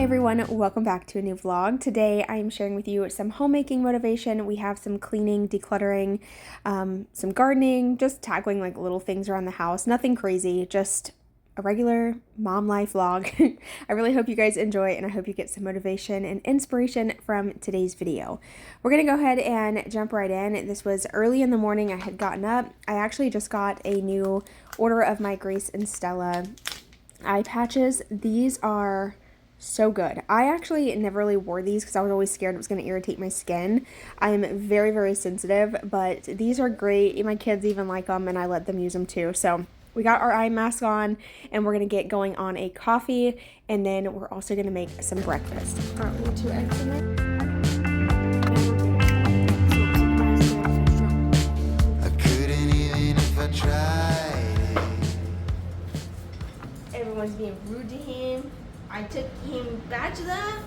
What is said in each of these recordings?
everyone, welcome back to a new vlog. Today I am sharing with you some homemaking motivation. We have some cleaning, decluttering, some gardening, just tackling like little things around the house. Nothing crazy, just a regular mom life vlog. I really hope you guys enjoy and I hope you get some motivation and inspiration from today's video. We're gonna go ahead and jump right in. This was early in the morning. I had gotten up. I actually just got a new order of my Grace and Stella eye patches. These are so good. I actually never really wore these because I was always scared it was going to irritate my skin. I'm very, very sensitive, but these are great. My kids even like them and I let them use them too. So we got our eye mask on and we're going to get going on a coffee, and then we're also going to make some breakfast. Aren't we 2 eggs in it? I couldn't even if I tried. Everyone's being rude to him. I took him bachelor.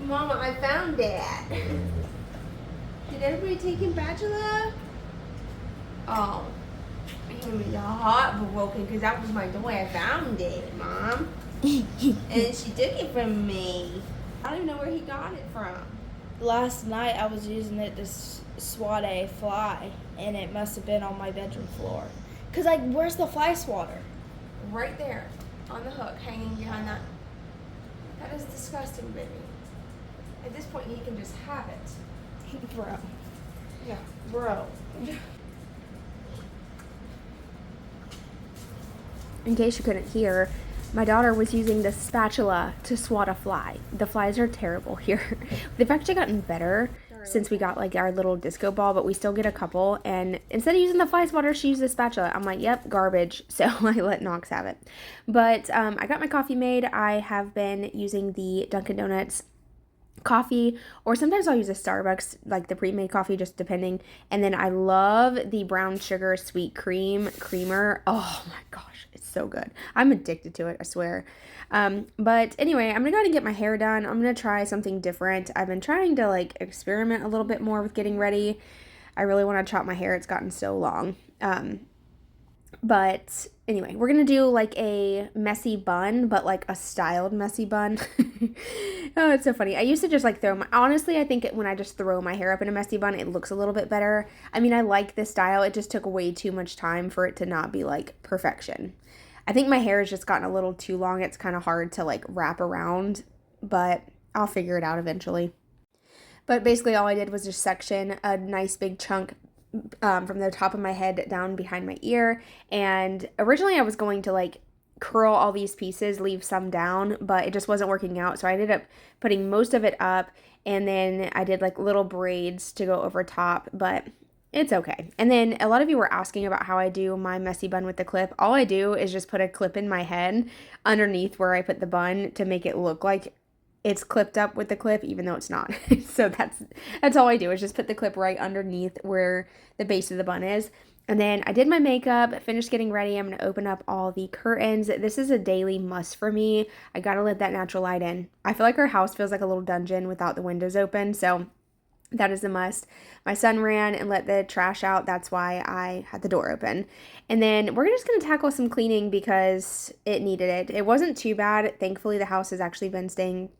Mama, I found that. Did everybody take him bachelor? Oh, he was heartbroken because that was my toy. I found it, Mom. And she took it from me. I don't even know where he got it from. Last night I was using it to swat a fly, and it must have been on my bedroom floor. Cause like, where's the fly swatter? Right there, on the hook, hanging behind that. That is disgusting, baby. At this point, he can just have it. Bro. Yeah, bro. In case you couldn't hear, my daughter was using the spatula to swat a fly. The flies are terrible here. They've actually gotten better since we got like our little disco ball, but we still get a couple. And instead of using the fly swatter, she used the spatula. I'm like, yep, garbage. So I let Knox have it. But I got my coffee made. I have been using the Dunkin' Donuts coffee, or sometimes I'll use a Starbucks, like the pre-made coffee, just depending. And then I love the brown sugar sweet cream creamer. Oh my gosh, it's so good. I'm addicted to it, I swear. But anyway, I'm gonna go ahead and get my hair done. I'm gonna try something different. I've been trying to like experiment a little bit more with getting ready. I really want to chop my hair. It's gotten so long. But anyway, we're going to do like a messy bun, but like a styled messy bun. Oh, it's so funny. I used to just like honestly, I think when I just throw my hair up in a messy bun, it looks a little bit better. I mean, I like this style. It just took way too much time for it to not be like perfection. I think my hair has just gotten a little too long. It's kind of hard to like wrap around, but I'll figure it out eventually. But basically all I did was just section a nice big chunk from the top of my head down behind my ear. And originally I was going to like curl all these pieces, leave some down, but it just wasn't working out. So I ended up putting most of it up, and then I did like little braids to go over top, but it's okay. And then a lot of you were asking about how I do my messy bun with the clip. All I do is just put a clip in my head underneath where I put the bun to make it look like it's clipped up with the clip, even though it's not. So that's all I do, is just put the clip right underneath where the base of the bun is. And then I did my makeup, finished getting ready. I'm going to open up all the curtains. This is a daily must for me. I got to let that natural light in. I feel like our house feels like a little dungeon without the windows open, so that is a must. My son ran and let the trash out. That's why I had the door open. And then we're just going to tackle some cleaning because it needed it. It wasn't too bad. Thankfully, the house has actually been staying,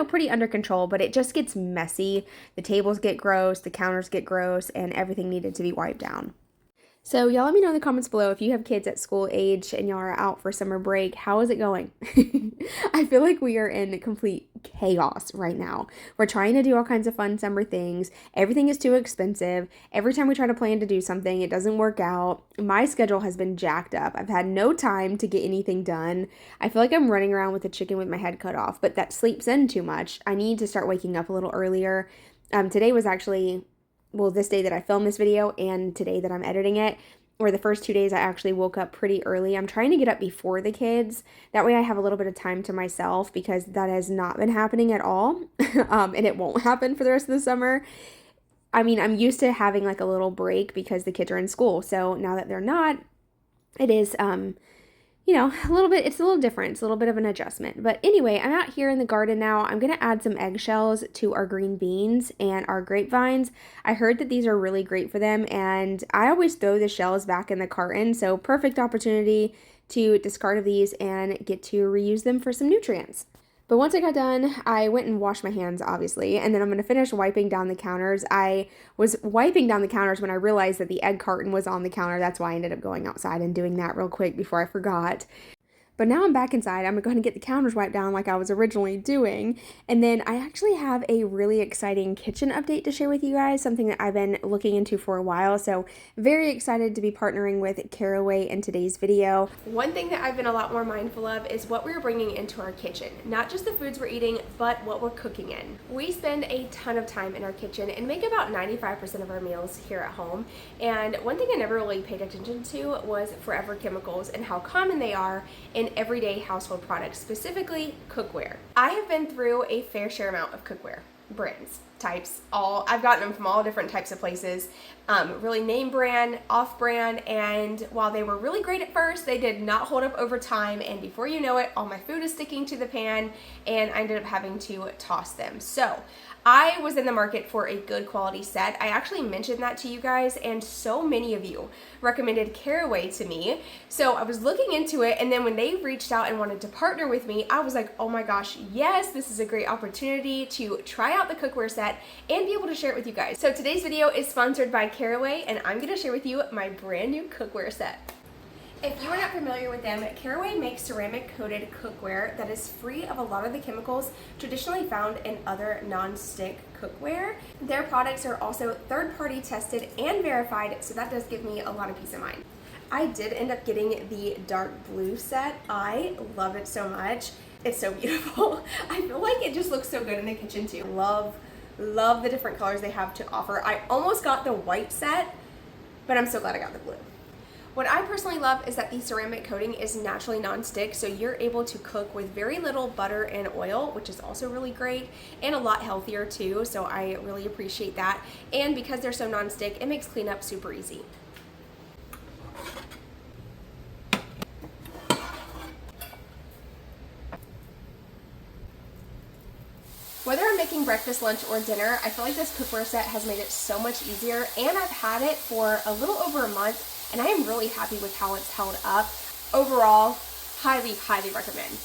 pretty under control, but it just gets messy. The tables get gross, the counters get gross, and everything needed to be wiped down. So y'all let me know in the comments below if you have kids at school age and y'all are out for summer break. How is it going? I feel like we are in complete chaos right now. We're trying to do all kinds of fun summer things. Everything is too expensive. Every time we try to plan to do something, it doesn't work out. My schedule has been jacked up. I've had no time to get anything done. I feel like I'm running around with a chicken with my head cut off, but that sleeps in too much. I need to start waking up a little earlier. Today was actually... this day that I filmed this video and today that I'm editing it, or the first 2 days, I actually woke up pretty early. I'm trying to get up before the kids. That way I have a little bit of time to myself, because that has not been happening at all. And it won't happen for the rest of the summer. I mean, I'm used to having like a little break because the kids are in school. So now that they're not, it is, a little bit, it's a little different. It's a little bit of an adjustment. But anyway, I'm out here in the garden now. I'm going to add some eggshells to our green beans and our grapevines. I heard that these are really great for them, and I always throw the shells back in the carton. So perfect opportunity to discard of these and get to reuse them for some nutrients. But once I got done, I went and washed my hands, obviously, and then I'm going to finish wiping down the counters. I was wiping down the counters when I realized that the egg carton was on the counter. That's why I ended up going outside and doing that real quick before I forgot. But now I'm back inside. I'm going to get the counters wiped down like I was originally doing. And then I actually have a really exciting kitchen update to share with you guys, something that I've been looking into for a while. So very excited to be partnering with Karrie in today's video. One thing that I've been a lot more mindful of is what we're bringing into our kitchen. Not just the foods we're eating, but what we're cooking in. We spend a ton of time in our kitchen and make about 95% of our meals here at home. And one thing I never really paid attention to was forever chemicals and how common they are in everyday household products, specifically cookware. I have been through a fair share amount of cookware brands, types, I've gotten them from all different types of places, really name brand, off brand, and while they were really great at first, they did not hold up over time, and before you know it, all my food is sticking to the pan, and I ended up having to toss them. So I was in the market for a good quality set. I actually mentioned that to you guys, and so many of you recommended Karrie to me. So I was looking into it, and then when they reached out and wanted to partner with me, I was like, oh my gosh, yes, this is a great opportunity to try out the cookware set and be able to share it with you guys. So today's video is sponsored by Karrie, and I'm gonna share with you my brand new cookware set. If you are not familiar with them, Karrie makes ceramic coated cookware that is free of a lot of the chemicals traditionally found in other non-stick cookware. Their products are also third-party tested and verified, so that does give me a lot of peace of mind. I did end up getting the dark blue set. I love it so much. It's so beautiful. I feel like it just looks so good in the kitchen too. Love the different colors they have to offer. I almost got the white set, but I'm so glad I got the blue. What I personally love is that the ceramic coating is naturally non-stick, so you're able to cook with very little butter and oil, which is also really great and a lot healthier too, so I really appreciate that. And because they're so non-stick, it makes cleanup super easy. Whether I'm making breakfast, lunch, or dinner, I feel like this cookware set has made it so much easier, and I've had it for a little over a month, and I am really happy with how it's held up. Overall, highly, highly recommend.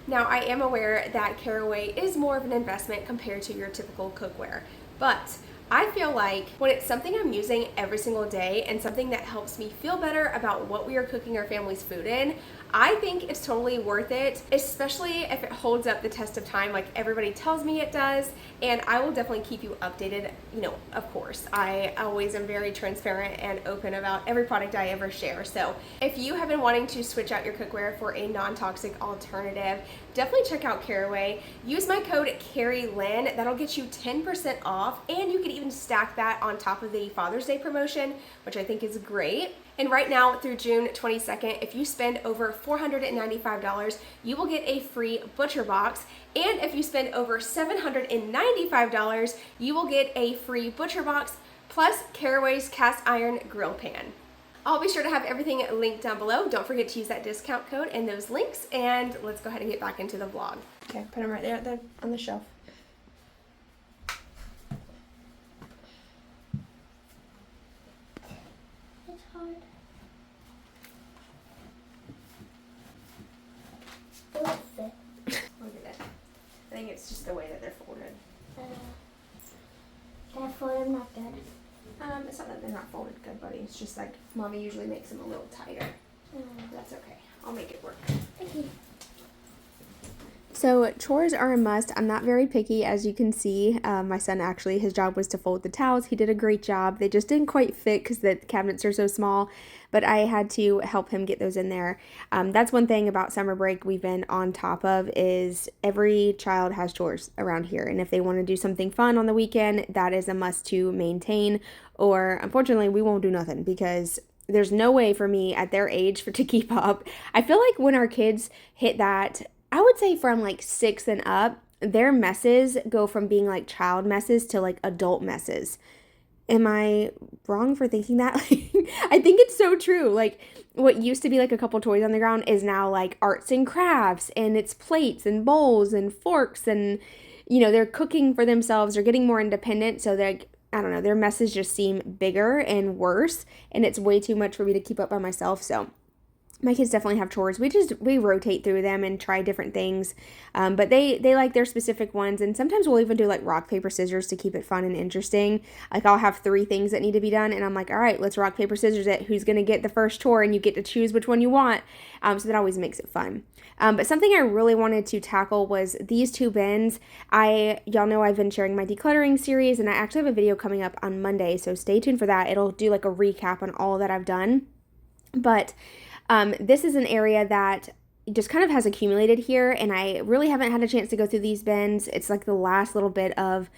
Now, I am aware that Karrie is more of an investment compared to your typical cookware, but I feel like when it's something I'm using every single day and something that helps me feel better about what we are cooking our family's food in, I think it's totally worth it, especially if it holds up the test of time like everybody tells me it does, and I will definitely keep you updated. You know, of course, I always am very transparent and open about every product I ever share, so if you have been wanting to switch out your cookware for a non-toxic alternative, definitely check out Karrie. Use my code KarrieLynn, that'll get you 10% off, and you can even stack that on top of the Father's Day promotion, which I think is great. And right now through June 22nd, if you spend over $495, you will get a free butcher box. And if you spend over $795, you will get a free butcher box plus Karrie's cast iron grill pan. I'll be sure to have everything linked down below. Don't forget to use that discount code and those links. And let's go ahead and get back into the vlog. Okay, put them right there on the shelf. It's hard. Look at that. I think it's just the way that they're folded. That fold not good. It's not that they're not folded good, buddy. It's just like Mommy usually makes them a little tighter. That's okay. I'll make it work. Thank you. So chores are a must. I'm not very picky, as you can see. My son actually, his job was to fold the towels. He did a great job. They just didn't quite fit because the cabinets are so small, but I had to help him get those in there. That's one thing about summer break we've been on top of is every child has chores around here. And if they want to do something fun on the weekend, that is a must to maintain. Or unfortunately, we won't do nothing because there's no way for me at their age to keep up. I feel like when our kids hit that, I would say from like 6 and up, their messes go from being like child messes to like adult messes. Am I wrong for thinking that? I think it's so true. Like what used to be like a couple toys on the ground is now like arts and crafts, and it's plates and bowls and forks, and you know, they're cooking for themselves. They're getting more independent. So they're, I don't know, their messes just seem bigger and worse, and it's way too much for me to keep up by myself. So My kids definitely have chores. We rotate through them and try different things, but they like their specific ones. And sometimes we'll even do like rock paper scissors to keep it fun and interesting. Like I'll have 3 things that need to be done, and I'm like, all right, let's rock paper scissors it. Who's gonna get the first chore, and you get to choose which one you want. So that always makes it fun. But something I really wanted to tackle was these 2 bins. Y'all know I've been sharing my decluttering series, and I actually have a video coming up on Monday, so stay tuned for that. It'll do like a recap on all that I've done. But this is an area that just kind of has accumulated here, and I really haven't had a chance to go through these bins. It's like the last little bit of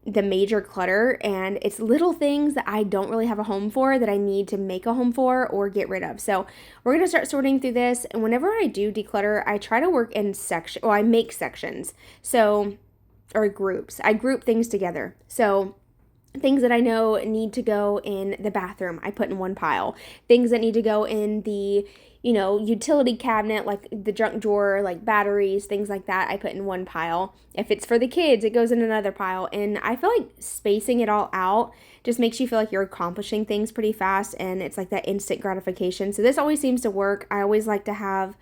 the major clutter, and it's little things that I don't really have a home for that I need to make a home for or get rid of. So we're going to start sorting through this, and whenever I do declutter, I try to work in I make sections. So, or groups. I group things together. So things that I know need to go in the bathroom, I put in one pile. Things that need to go in the, utility cabinet, like the junk drawer, like batteries, things like that, I put in one pile. If it's for the kids, it goes in another pile. And I feel like spacing it all out just makes you feel like you're accomplishing things pretty fast, and it's like that instant gratification. So this always seems to work. I always like to have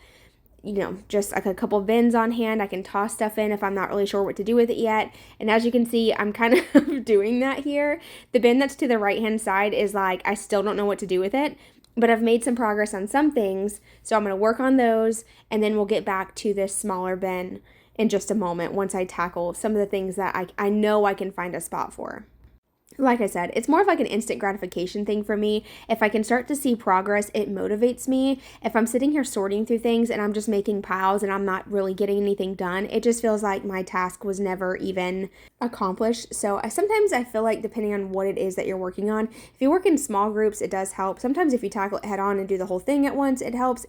just like a couple bins on hand. I can toss stuff in if I'm not really sure what to do with it yet. And as you can see, I'm kind of doing that here. The bin that's to the right hand side is like, I still don't know what to do with it, but I've made some progress on some things. So I'm going to work on those, and then we'll get back to this smaller bin in just a moment once I tackle some of the things that I know I can find a spot for. Like I said, it's more of like an instant gratification thing for me. If I can start to see progress, it motivates me. If I'm sitting here sorting through things and I'm just making piles and I'm not really getting anything done, it just feels like my task was never even accomplished. So sometimes I feel like depending on what it is that you're working on, if you work in small groups, it does help. Sometimes if you tackle it head on and do the whole thing at once, it helps.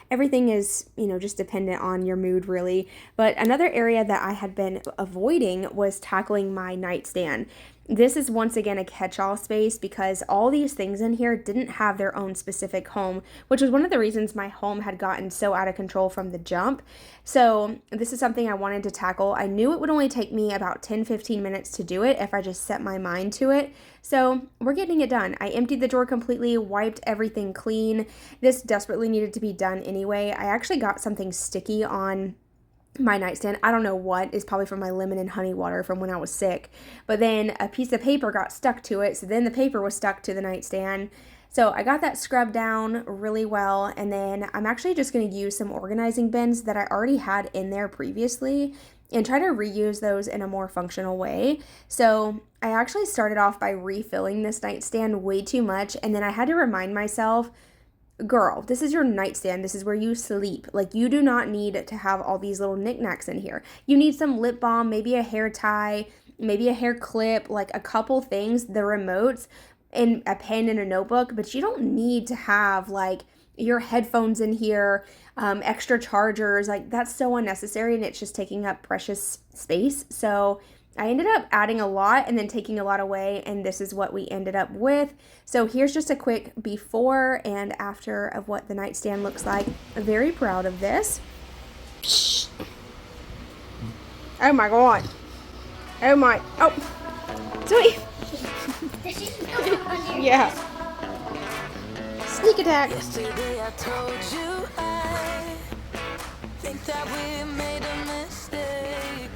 Everything is, just dependent on your mood really. But another area that I had been avoiding was tackling my nightstand. This is once again a catch-all space because all these things in here didn't have their own specific home, which was one of the reasons my home had gotten so out of control from the jump. So this is something I wanted to tackle. I knew it would only take me about 10-15 minutes to do it if I just set my mind to it. So we're getting it done. I emptied the drawer completely, wiped everything clean. This desperately needed to be done anyway. I actually got something sticky on my nightstand. I don't know what. It's probably from my lemon and honey water from when I was sick. But then a piece of paper got stuck to it. So then the paper was stuck to the nightstand. So I got that scrubbed down really well. And then I'm actually just going to use some organizing bins that I already had in there previously and try to reuse those in a more functional way. So I actually started off by refilling this nightstand way too much. And then I had to remind myself, girl, this is your nightstand. This is where you sleep. Like, you do not need to have all these little knickknacks in here. You need some lip balm, maybe a hair tie, maybe a hair clip, like a couple things, the remotes, and a pen and a notebook. But you don't need to have like your headphones in here, extra chargers. Like, that's so unnecessary, and it's just taking up precious space. So I ended up adding a lot and then taking a lot away, and this is what we ended up with. So here's just a quick before and after of what the nightstand looks like. I'm very proud of this. Oh my God. Oh, sweet. Yeah. Sneak attack. Yesterday I told you I think that we made a mistake.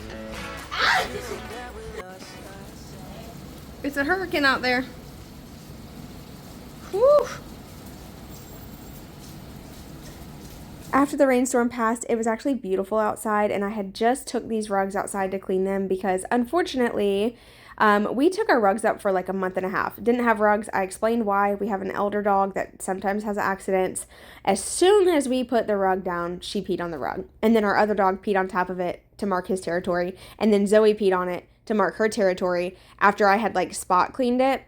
It's a hurricane out there. Whew. After the rainstorm passed, it was actually beautiful outside, and I had just took these rugs outside to clean them because unfortunately, we took our rugs up for like a month and a half. Didn't have rugs. I explained why. We have an elder dog that sometimes has accidents. As soon as we put the rug down, she peed on the rug. And then our other dog peed on top of it to mark his territory. And then Zoe peed on it to mark her territory after I had like spot cleaned it.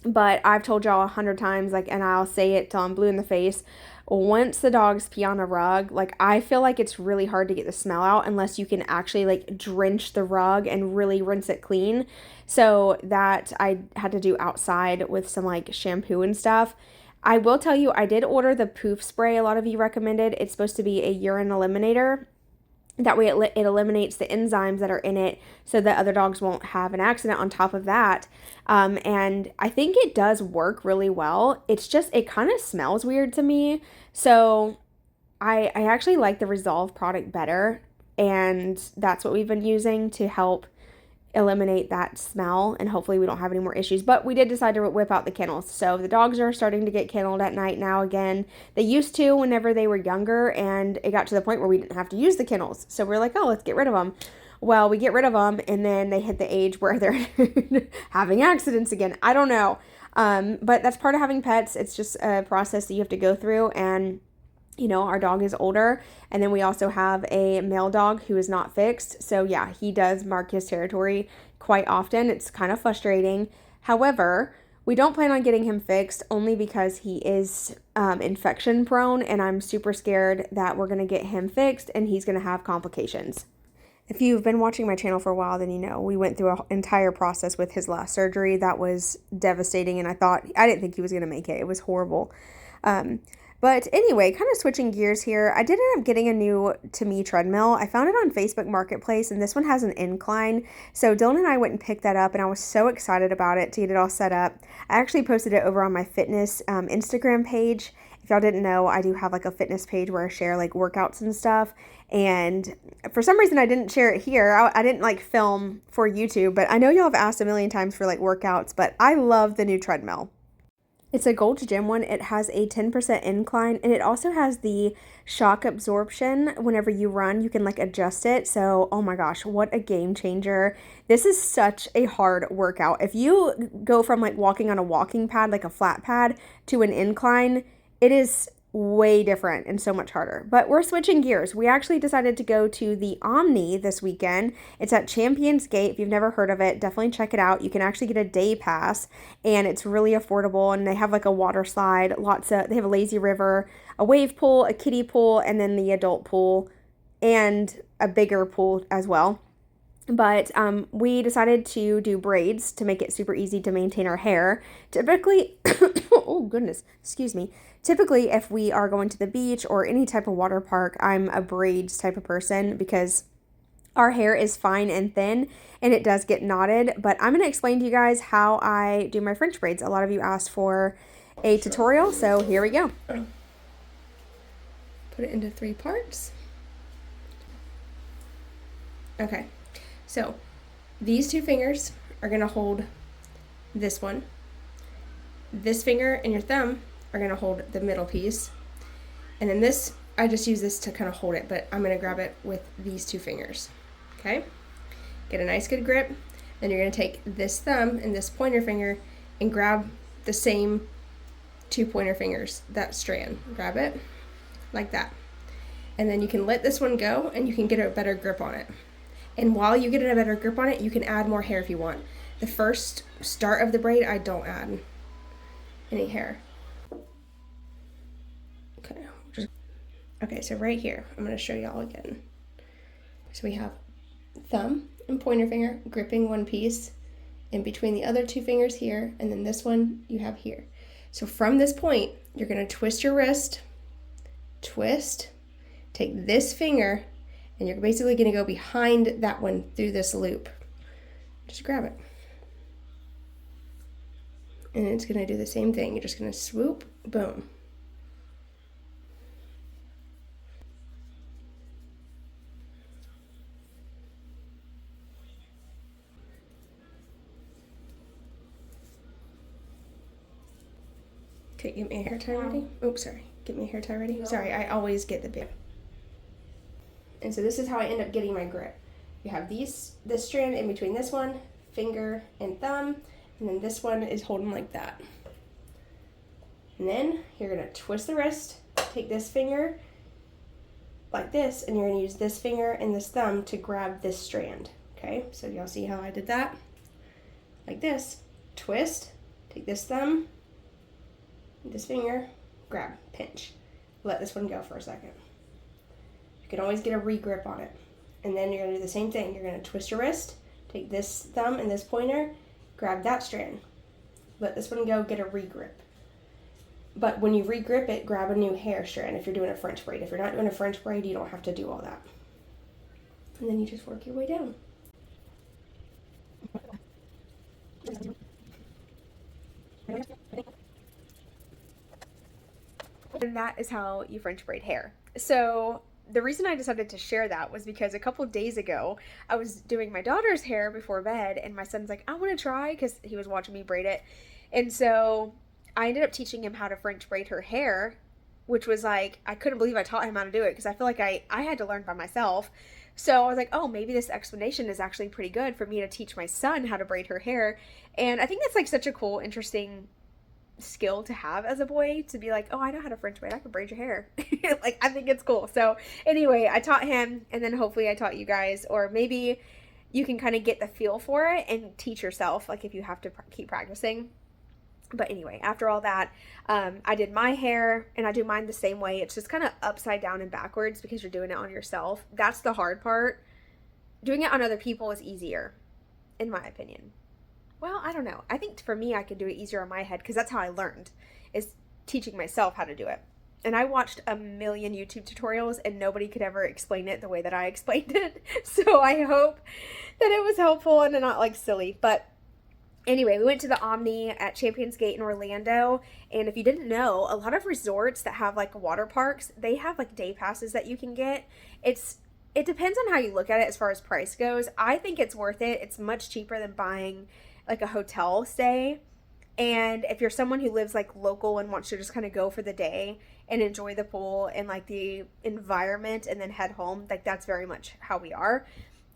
But I've told y'all 100 times, like, and I'll say it till I'm blue in the face. Once the dogs pee on a rug, like, I feel like it's really hard to get the smell out unless you can actually like drench the rug and really rinse it clean. So that I had to do outside with some like shampoo and stuff. I will tell you, I did order the poof spray a lot of you recommended. It's supposed to be a urine eliminator. That way it eliminates the enzymes that are in it so that other dogs won't have an accident on top of that. And I think it does work really well. It's just, it kind of smells weird to me. So I actually like the Resolve product better. And that's what we've been using to help eliminate that smell, and hopefully we don't have any more issues. But we did decide to whip out the kennels, so the dogs are starting to get kenneled at night now again. They used to whenever they were younger, and it got to the point where we didn't have to use the kennels, so we're like, oh, let's get rid of them. Well, we get rid of them, and then they hit the age where they're having accidents again. I don't know, but that's part of having pets. It's just a process that you have to go through. And our dog is older, and then we also have a male dog who is not fixed. So yeah, he does mark his territory quite often. It's kind of frustrating. However, we don't plan on getting him fixed only because he is infection prone, and I'm super scared that we're going to get him fixed and he's going to have complications. If you've been watching my channel for a while, then we went through an entire process with his last surgery. That was devastating, and I didn't think he was going to make it. It was horrible. But anyway, kind of switching gears here, I did end up getting a new To Me treadmill. I found it on Facebook Marketplace, and this one has an incline. So Dylan and I went and picked that up, and I was so excited about it to get it all set up. I actually posted it over on my fitness Instagram page. If y'all didn't know, I do have like a fitness page where I share like workouts and stuff. And for some reason, I didn't share it here. I didn't like film for YouTube, but I know y'all have asked a million times for like workouts, but I love the new treadmill. It's a Gold's Gym one. It has a 10% incline, and it also has the shock absorption. Whenever you run, you can like adjust it. So, oh my gosh, what a game changer. This is such a hard workout. If you go from like walking on a walking pad, like a flat pad, to an incline, it is way different and so much harder. But we're switching gears. We actually decided to go to the Omni this weekend. It's at Champions Gate. If you've never heard of it, definitely check it out. You can actually get a day pass, and it's really affordable, and they have like a water slide, they have a lazy river, a wave pool, a kiddie pool, and then the adult pool, and a bigger pool as well. But we decided to do braids to make it super easy to maintain our hair. Typically, oh goodness, excuse me. Typically, if we are going to the beach or any type of water park, I'm a braids type of person because our hair is fine and thin and it does get knotted. But I'm going to explain to you guys how I do my French braids. A lot of you asked for a tutorial, so here we go. Put it into 3 parts. Okay. So, these 2 fingers are going to hold this one. This finger and your thumb are going to hold the middle piece. And then this, I just use this to kind of hold it, but I'm going to grab it with these 2 fingers. Okay? Get a nice good grip. Then you're going to take this thumb and this pointer finger and grab the same 2 pointer fingers, that strand. Grab it like that. And then you can let this one go and you can get a better grip on it. And while you get a better grip on it, you can add more hair if you want. The first start of the braid, I don't add any hair. Okay, so right here, I'm going to show y'all again. So we have thumb and pointer finger gripping one piece in between the other 2 fingers here, and then this one you have here. So from this point, you're going to twist your wrist, twist, take this finger, and you're basically going to go behind that one through this loop. Just grab it. And it's going to do the same thing. You're just going to swoop, boom. Okay, get me a hair tie ready. Oops, sorry. Get me a hair tie ready. Sorry, I always get the big. And so this is how I end up getting my grip. You have this strand in between this one, finger and thumb, and then this one is holding like that. And then you're going to twist the wrist, take this finger like this, and you're going to use this finger and this thumb to grab this strand. Okay, so y'all see how I did that? Like this. Twist, take this thumb, this finger, grab, pinch. Let this one go for a second. You can always get a re-grip on it. And then you're going to do the same thing. You're going to twist your wrist, take this thumb and this pointer, grab that strand. Let this one go, get a re-grip. But when you re-grip it, grab a new hair strand if you're doing a French braid. If you're not doing a French braid, you don't have to do all that. And then you just work your way down. And that is how you French braid hair. So the reason I decided to share that was because a couple days ago I was doing my daughter's hair before bed, and my son's like, I want to try, because he was watching me braid it. And so I ended up teaching him how to French braid her hair, which was like, I couldn't believe I taught him how to do it, because I feel like I had to learn by myself. So I was like, oh, maybe this explanation is actually pretty good for me to teach my son how to braid her hair. And I think that's like such a cool, interesting skill to have as a boy, to be like, oh, I know how to French braid, I can braid your hair. Like, I think it's cool. So anyway, I taught him, and then hopefully I taught you guys, or maybe you can kind of get the feel for it and teach yourself, like if you have to keep practicing. But anyway, after all that, I did my hair, and I do mine the same way. It's just kind of upside down and backwards because you're doing it on yourself. That's the hard part. Doing it on other people is easier, in my opinion. Well, I don't know. I think for me, I could do it easier on my head, because that's how I learned, is teaching myself how to do it. And I watched a million YouTube tutorials, and nobody could ever explain it the way that I explained it. So I hope that it was helpful and not like silly. But anyway, we went to the Omni at Champions Gate in Orlando. And if you didn't know, a lot of resorts that have like water parks, they have like day passes that you can get. It depends on how you look at it as far as price goes. I think it's worth it. It's much cheaper than buying like a hotel stay. And if you're someone who lives like local and wants to just kind of go for the day and enjoy the pool and like the environment and then head home, like that's very much how we are.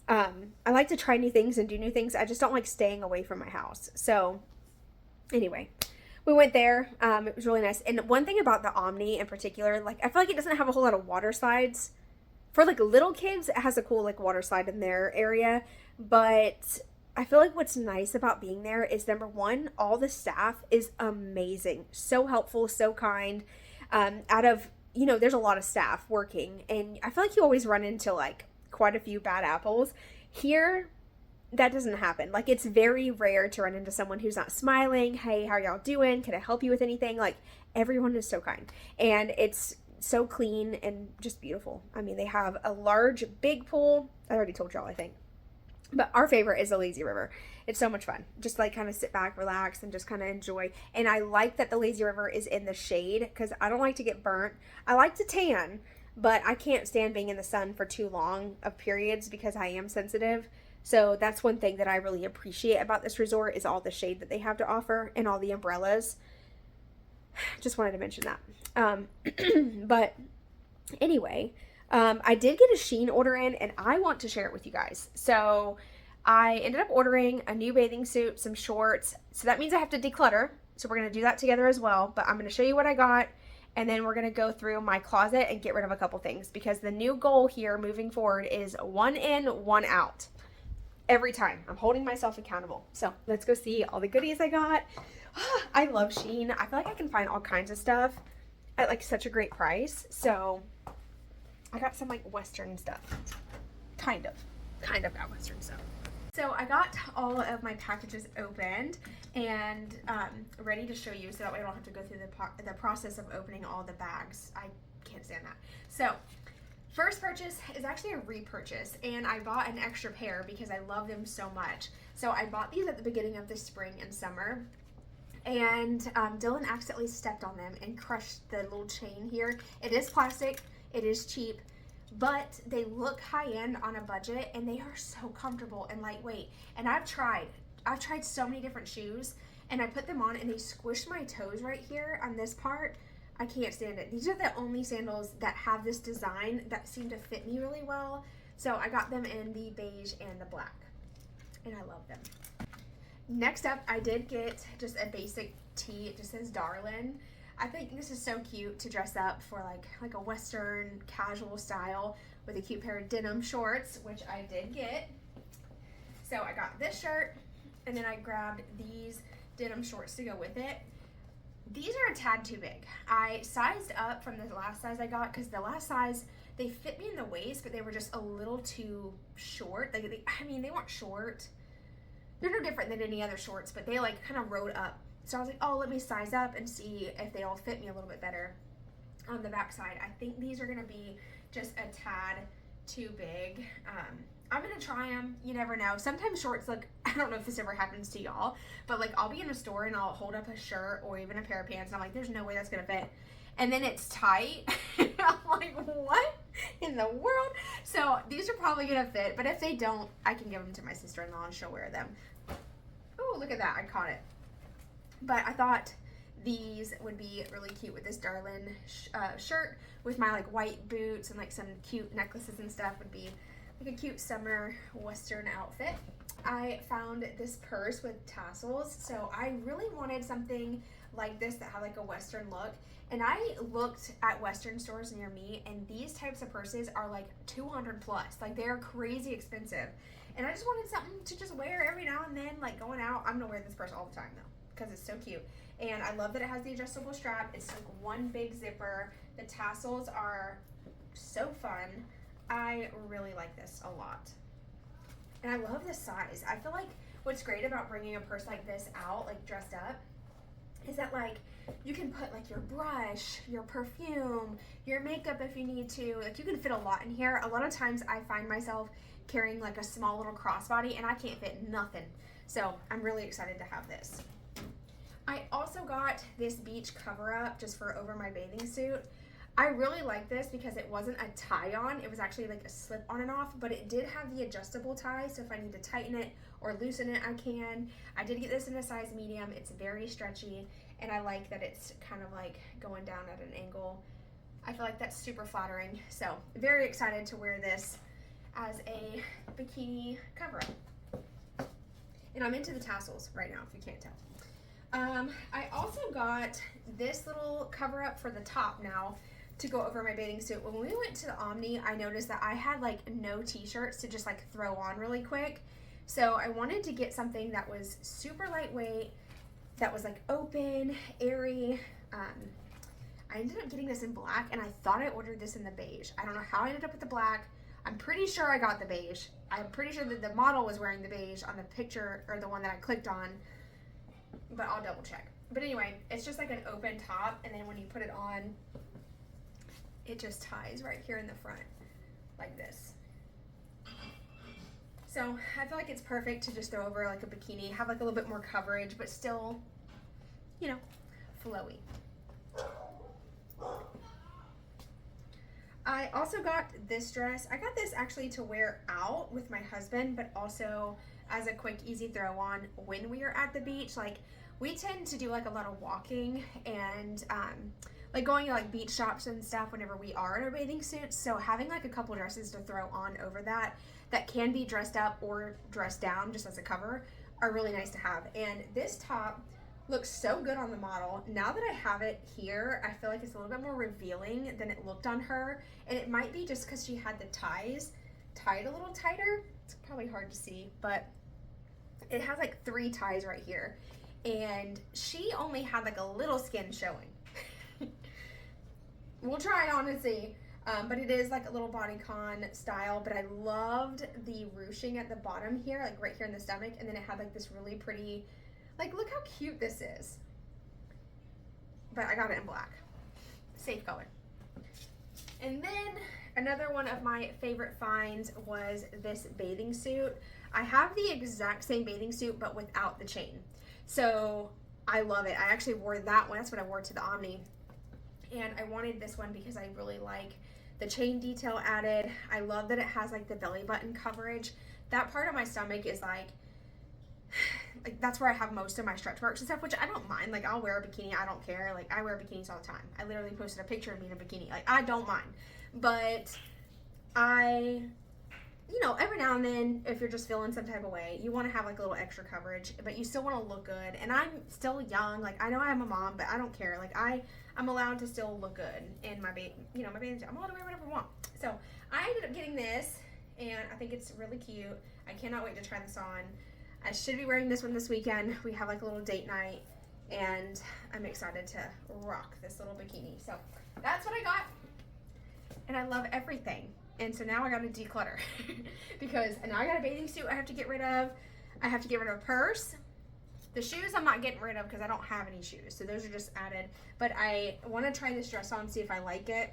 I like to try new things and do new things. I just don't like staying away from my house. So anyway, we went there. It was really nice. And one thing about the Omni in particular, like I feel like it doesn't have a whole lot of water slides. For like little kids, it has a cool like water slide in their area. But I feel like what's nice about being there is, number one, all the staff is amazing. So helpful, so kind. There's a lot of staff working, and I feel like you always run into like quite a few bad apples. Here, that doesn't happen. Like, it's very rare to run into someone who's not smiling. Hey, how are y'all doing? Can I help you with anything? Like, everyone is so kind, and it's so clean and just beautiful. I mean, they have a large, big pool. I already told y'all, I think. But our favorite is the lazy river. It's so much fun. Just like kind of sit back, relax, and just kind of enjoy. And I like that the lazy river is in the shade, because I don't like to get burnt. I like to tan, but I can't stand being in the sun for too long of periods because I am sensitive. So that's one thing that I really appreciate about this resort, is all the shade that they have to offer and all the umbrellas. Just wanted to mention that. But anyway, I did get a Shein order in, and I want to share it with you guys. So I ended up ordering a new bathing suit, some shorts. So that means I have to declutter. So we're going to do that together as well. But I'm going to show you what I got, and then we're going to go through my closet and get rid of a couple things, because the new goal here moving forward is 1 in, 1 out. Every time. I'm holding myself accountable. So let's go see all the goodies I got. I love Shein. I feel like I can find all kinds of stuff at like such a great price. So I got some like Western stuff. Kind of got Western stuff. So I got all of my packages opened and ready to show you, so that way I don't have to go through the process of opening all the bags. I can't stand that. So first purchase is actually a repurchase, and I bought an extra pair because I love them so much. So I bought these at the beginning of the spring and summer, and Dylan accidentally stepped on them and crushed the little chain here. It is plastic, it is cheap, but they look high-end on a budget, and they are so comfortable and lightweight. And I've tried so many different shoes, and I put them on and they squished my toes right here on this part. I can't stand it. These are the only sandals that have this design that seem to fit me really well. So I got them in the beige and the black, and I love them. Next up, I did get just a basic tee. It just says Darlin'. I think this is so cute to dress up for like a Western casual style with a cute pair of denim shorts, which I did get. So I got this shirt, and then I grabbed these denim shorts to go with it. These are a tad too big. I sized up from the last size I got, because the last size, they fit me in the waist, but they were just a little too short. They weren't short. They're no different than any other shorts, but they like kind of rode up. So I was like, oh, let me size up and see if they all fit me a little bit better on the back side. I think these are going to be just a tad too big. I'm gonna try them. You never know. Sometimes shorts look, I don't know if this ever happens to y'all, but like I'll be in a store and I'll hold up a shirt or even a pair of pants and I'm like, there's no way that's gonna fit. And then it's tight. I'm like, what in the world? So these are probably gonna fit, but if they don't, I can give them to my sister-in-law and she'll wear them. Oh, look at that, I caught it. But I thought these would be really cute with this Darlin shirt with my like white boots and like some cute necklaces and stuff. Would be like a cute summer western outfit. I found this purse with tassels, so I really wanted something like this that had like a western look, and I looked at western stores near me and these types of purses are like 200 plus, like they're crazy expensive, and I just wanted something to just wear every now and then, like going out. I'm gonna wear this purse all the time though because it's so cute, and I love that it has the adjustable strap. It's like one big zipper. The tassels are so fun. I really like this a lot. And I love the size. I feel like what's great about bringing a purse like this out, like dressed up, is that like you can put like your brush, your perfume, your makeup if you need to. Like you can fit a lot in here. A lot of times I find myself carrying like a small little crossbody and I can't fit nothing. So I'm really excited to have this. I also got this beach cover up just for over my bathing suit. I really like this because it wasn't a tie-on. It was actually like a slip on and off, but it did have the adjustable tie, so if I need to tighten it or loosen it, I can. I did get this in a size medium. It's very stretchy, and I like that it's kind of like going down at an angle. I feel like that's super flattering, so very excited to wear this as a bikini cover-up. And I'm into the tassels right now, if you can't tell. I also got this little cover-up for the top now to go over my bathing suit. When we went to the Omni, I noticed that I had like no t-shirts to just like throw on really quick. So I wanted to get something that was super lightweight, that was like open, airy. I ended up getting this in black, and I thought I ordered this in the beige. I don't know how I ended up with the black. I'm pretty sure I got the beige. I'm pretty sure that the model was wearing the beige on the picture, or the one that I clicked on, but I'll double check. But anyway, it's just like an open top, and then when you put it on, it just ties right here in the front like this. So I feel like it's perfect to just throw over like a bikini, have like a little bit more coverage, but still, you know, flowy. I also got this dress. I got this actually to wear out with my husband, but also as a quick, easy throw on when we are at the beach. Like we tend to do like a lot of walking and like going to like beach shops and stuff whenever we are in our bathing suits. So having like a couple dresses to throw on over that can be dressed up or dressed down just as a cover are really nice to have. And this top looks so good on the model. Now that I have it here, I feel like it's a little bit more revealing than it looked on her. And it might be just because she had the ties tied a little tighter. It's probably hard to see, but it has like 3 ties right here. And she only had like a little skin showing. We'll try it on and see. But it is like a little bodycon style, but I loved the ruching at the bottom here, like right here in the stomach. And then it had like this really pretty, like look how cute this is. But I got it in black. Safe color. And then another one of my favorite finds was this bathing suit. I have the exact same bathing suit, but without the chain. So I love it. I actually wore that one. That's what I wore to the Omni. And I wanted this one because I really like the chain detail added. I love that it has like the belly button coverage. That part of my stomach is like that's where I have most of my stretch marks and stuff, which I don't mind. Like I'll wear a bikini, I don't care. Like I wear bikinis all the time. I literally posted a picture of me in a bikini. Like I don't mind. But you know, every now and then, if you're just feeling some type of way, you want to have like a little extra coverage, but you still want to look good. And I'm still young. Like I know I'm a mom, but I don't care. Like I'm allowed to still look good in my bathing suit. I'm allowed to wear whatever I want. So I ended up getting this, and I think it's really cute. I cannot wait to try this on. I should be wearing this one this weekend. We have like a little date night, and I'm excited to rock this little bikini. So that's what I got, and I love everything. And so now I got to declutter because now I got a bathing suit I have to get rid of. I have to get rid of a purse. The shoes I'm not getting rid of because I don't have any shoes. So those are just added. But I want to try this dress on, see if I like it.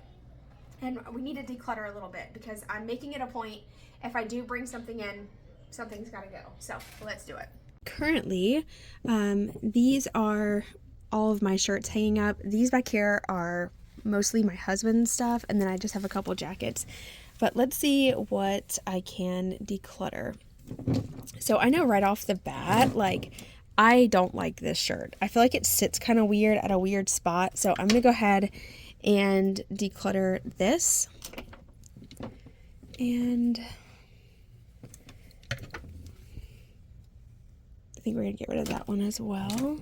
And we need to declutter a little bit because I'm making it a point, if I do bring something in, something's got to go. So let's do it. Currently, these are all of my shirts hanging up. These back here are mostly my husband's stuff, and then I just have a couple jackets. But let's see what I can declutter. So I know right off the bat, like, I don't like this shirt. I feel like it sits kind of weird at a weird spot. So I'm going to go ahead and declutter this. And I think we're going to get rid of that one as well.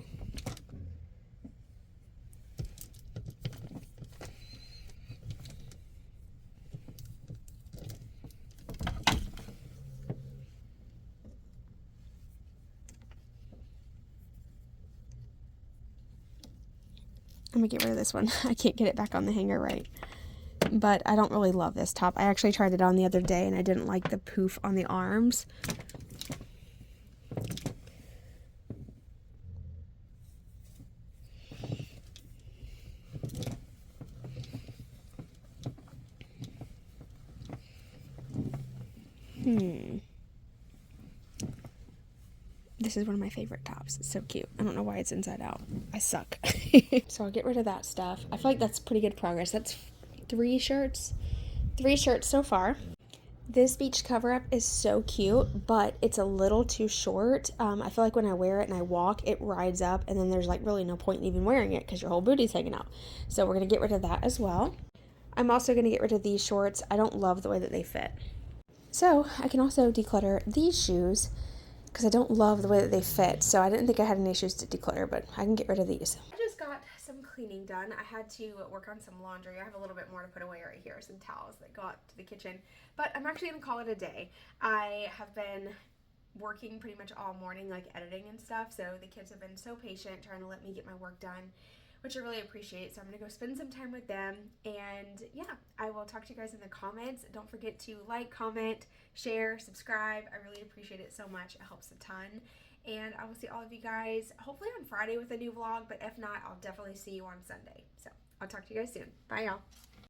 I'm gonna get rid of this one. I can't get it back on the hanger right. But I don't really love this top. I actually tried it on the other day and I didn't like the poof on the arms. This is one of my favorite tops. It's so cute. I don't know why it's inside out. I suck. So I'll get rid of that stuff. I feel like that's pretty good progress. That's 3 shirts. 3 shirts so far. This beach cover-up is so cute, but it's a little too short. I feel like when I wear it and I walk, it rides up, and then there's like really no point in even wearing it because your whole booty's hanging out. So we're going to get rid of that as well. I'm also going to get rid of these shorts. I don't love the way that they fit. So I can also declutter these shoes because I don't love the way that they fit. So I didn't think I had any shoes to declutter, but I can get rid of these. I just got some cleaning done. I had to work on some laundry. I have a little bit more to put away right here, some towels that got to the kitchen. But I'm actually going to call it a day. I have been working pretty much all morning, like editing and stuff. So the kids have been so patient trying to let me get my work done, which I really appreciate. So I'm going to go spend some time with them. And yeah, I will talk to you guys in the comments. Don't forget to like, comment, share, subscribe. I really appreciate it so much. It helps a ton. And I will see all of you guys hopefully on Friday with a new vlog. But if not, I'll definitely see you on Sunday. So I'll talk to you guys soon. Bye, y'all.